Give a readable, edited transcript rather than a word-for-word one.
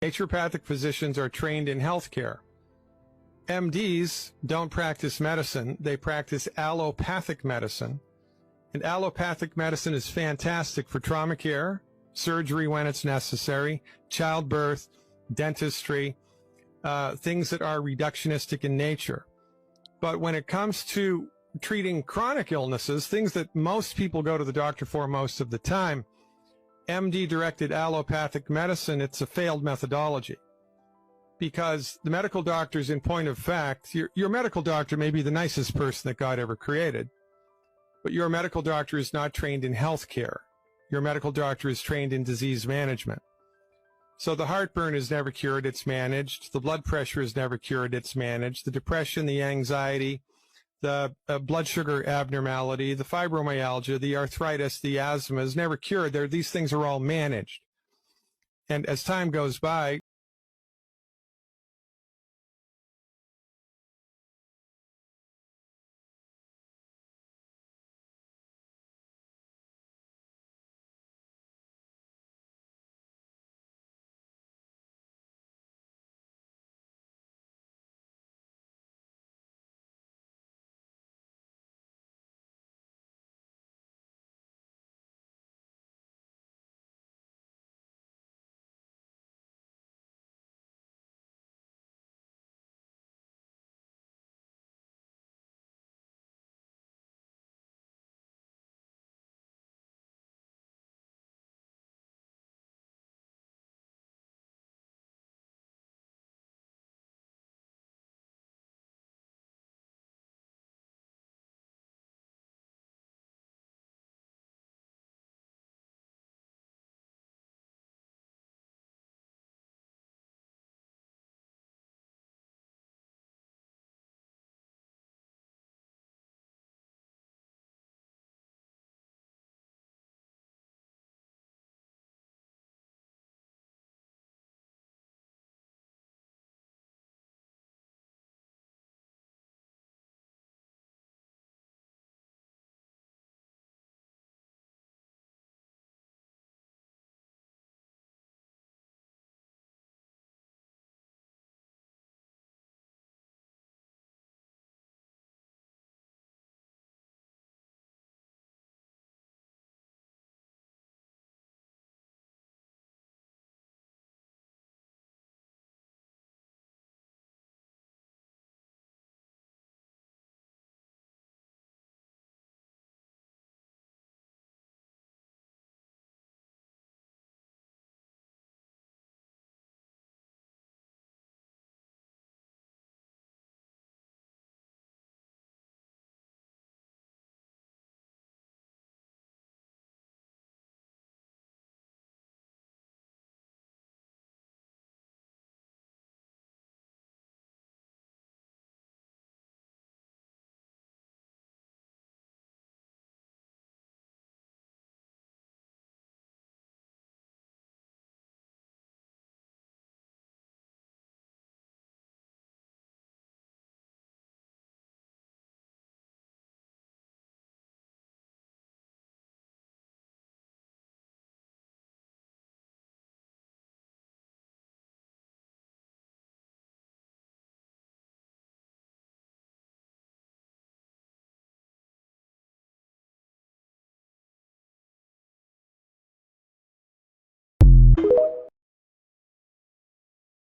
Naturopathic physicians are trained in healthcare. MDs don't practice medicine. They practice allopathic medicine. And allopathic medicine is fantastic for trauma care, surgery when it's necessary, childbirth, dentistry, things that are reductionistic in nature. But when it comes to treating chronic illnesses, things that most people go to the doctor for most of the time, MD-directed allopathic medicine, it's a failed methodology. Because the medical doctors, in point of fact, your medical doctor may be the nicest person that God ever created, but your medical doctor is not trained in health care. Your medical doctor is trained in disease management. So the heartburn is never cured, it's managed. The blood pressure is never cured, it's managed. The depression, the anxiety, the blood sugar abnormality, the fibromyalgia, the arthritis, the asthma is never cured. These things are all managed. And as time goes by,